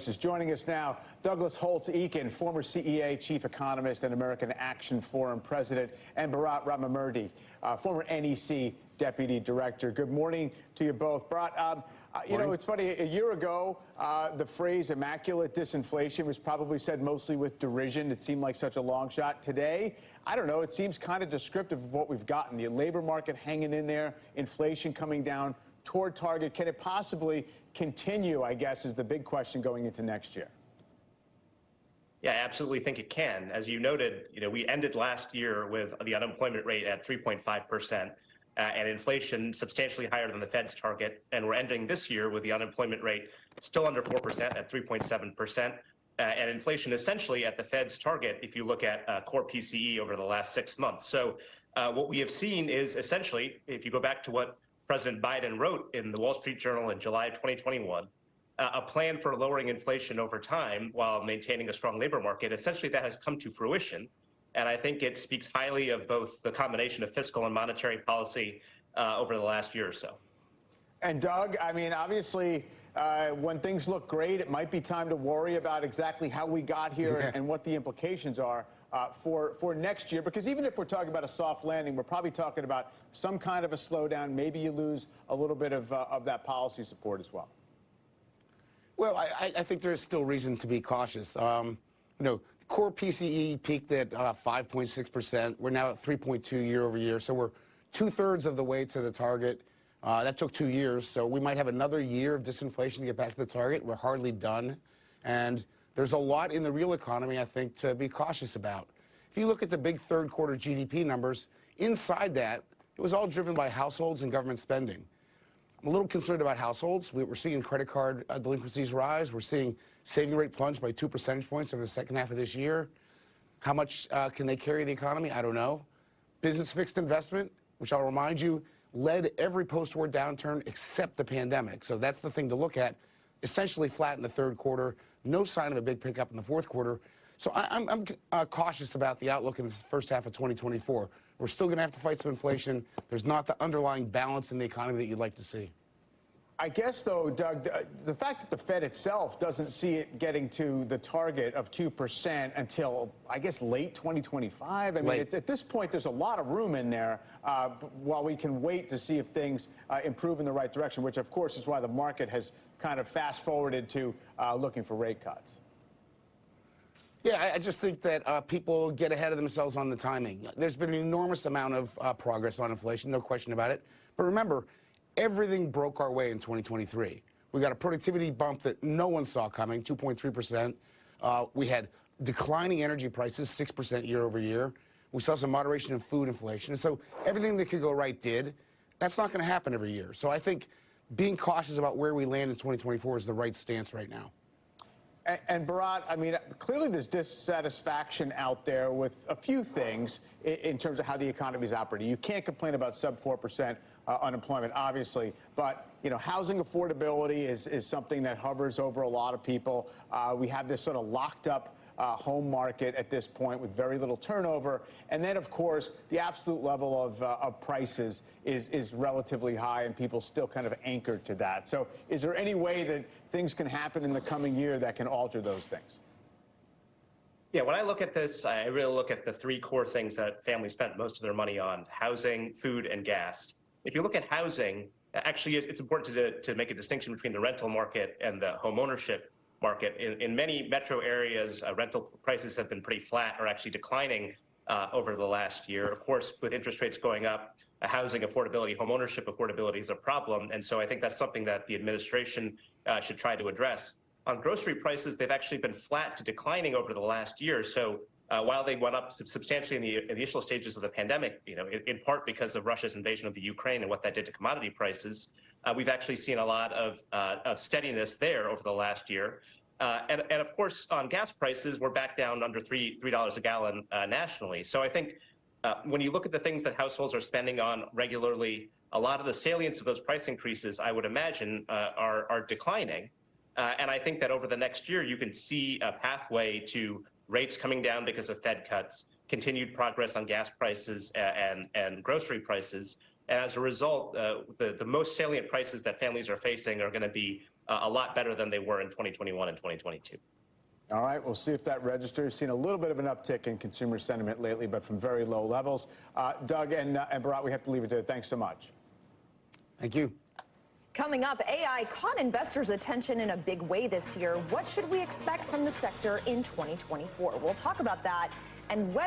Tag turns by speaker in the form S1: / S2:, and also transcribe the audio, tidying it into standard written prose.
S1: places. Joining us now, Douglas Holtz-Eakin, former CEA chief economist and American Action Forum president, and Bharat Ramamurthy, former NEC deputy director. Good morning to you both. Bharat, you know, it's funny, a year ago, the phrase immaculate disinflation was probably said mostly with derision. It seemed like such a long shot. Today, I don't know, it seems kind of descriptive of what we've gotten. The labor market hanging in there, inflation coming down toward target. Can it possibly continue, I guess, is the big question going into next year?
S2: Yeah, I absolutely think it can. As you noted, we ended last year with the unemployment rate at 3.5%. And inflation substantially higher than the Fed's target. And we're ending this year with the unemployment rate still under 4% at 3.7%. And inflation essentially at the Fed's target if you look at core PCE over the last 6 months. So what we have seen is essentially, if you go back to what President Biden wrote in the Wall Street Journal in July of 2021, a plan for lowering inflation over time while maintaining a strong labor market, essentially that has come to fruition. And I think it speaks highly of both the combination of fiscal and monetary policy over the last year or so.
S1: And Doug, I mean, obviously, when things look great, it might be time to worry about exactly how we got here and what the implications are for next year. Because even if we're talking about a soft landing, we're probably talking about some kind of a slowdown. Maybe you lose a little bit of that policy support as well.
S3: Well, I think there is still reason to be cautious. Core PCE peaked at 5.6%. We're now at 3.2 year over year. So we're 2/3 of the way to the target. That took 2 years. So we might have another year of disinflation to get back to the target. We're hardly done. And there's a lot in the real economy, I think, to be cautious about. If you look at the big third quarter GDP numbers, inside that, it was all driven by households and government spending. I'm a little concerned about households. We're seeing credit card delinquencies rise. We're seeing saving rate plunge by 2 percentage points over the second half of this year. How much can they carry the economy? I don't know. Business fixed investment, which I'll remind you, led every post-war downturn except the pandemic. So that's the thing to look at. Essentially flat in the third quarter. No sign of a big pickup in the fourth quarter. So I'm cautious about the outlook in the first half of 2024. We're still going to have to fight some inflation. There's not the underlying balance in the economy that you'd like to see.
S1: I guess, though, Doug, the fact that the Fed itself doesn't see it getting to the target of 2% until, I guess, late 2025. I mean, at this point, there's a lot of room in there while we can wait to see if things improve in the right direction, which, of course, is why the market has kind of fast-forwarded to looking for rate cuts.
S3: Yeah, I just think that people get ahead of themselves on the timing. There's been an enormous amount of progress on inflation, no question about it. But remember, everything broke our way in 2023. We got a productivity bump that no one saw coming, 2.3%. We had declining energy prices, 6% year over year. We saw some moderation in food inflation. And so everything that could go right did. That's not going to happen every year. So I think being cautious about where we land in 2024 is the right stance right now.
S1: And Bharat, I mean, clearly there's dissatisfaction out there with a few things in terms of how the economy is operating. You can't complain about sub 4% unemployment, obviously, but housing affordability is something that hovers over a lot of people. We have this sort of locked up home market at this point with very little turnover. And then, of course, the absolute level of prices is relatively high, and people still kind of anchored to that. So is there any way that things can happen in the coming year that can alter those things?
S2: Yeah, when I look at this, I really look at the three core things that families spent most of their money on: housing, food, and gas. If you look at housing, actually, it's important to make a distinction between the rental market and the home ownership market. In many metro areas, rental prices have been pretty flat or actually declining over the last year. Of course, with interest rates going up, housing affordability, home ownership affordability is a problem. And so I think that's something that the administration should try to address. On grocery prices, they've actually been flat to declining over the last year. So while they went up substantially in the initial stages of the pandemic, in part because of Russia's invasion of the Ukraine and what that did to commodity prices, we've actually seen a lot of steadiness there over the last year. And of course, on gas prices, we're back down under $3 a gallon nationally. So I think when you look at the things that households are spending on regularly, a lot of the salience of those price increases, I would imagine, are declining. And I think that over the next year, you can see a pathway to rates coming down because of Fed cuts, continued progress on gas prices and grocery prices. And as a result, the most salient prices that families are facing are going to be a lot better than they were in 2021 and 2022.
S1: All right, we'll see if that registers. Seen a little bit of an uptick in consumer sentiment lately, but from very low levels. Doug and Bharat, we have to leave it there. Thanks so much.
S3: Thank you.
S4: Coming up, AI caught investors' attention in a big way this year. What should we expect from the sector in 2024? We'll talk about that and whether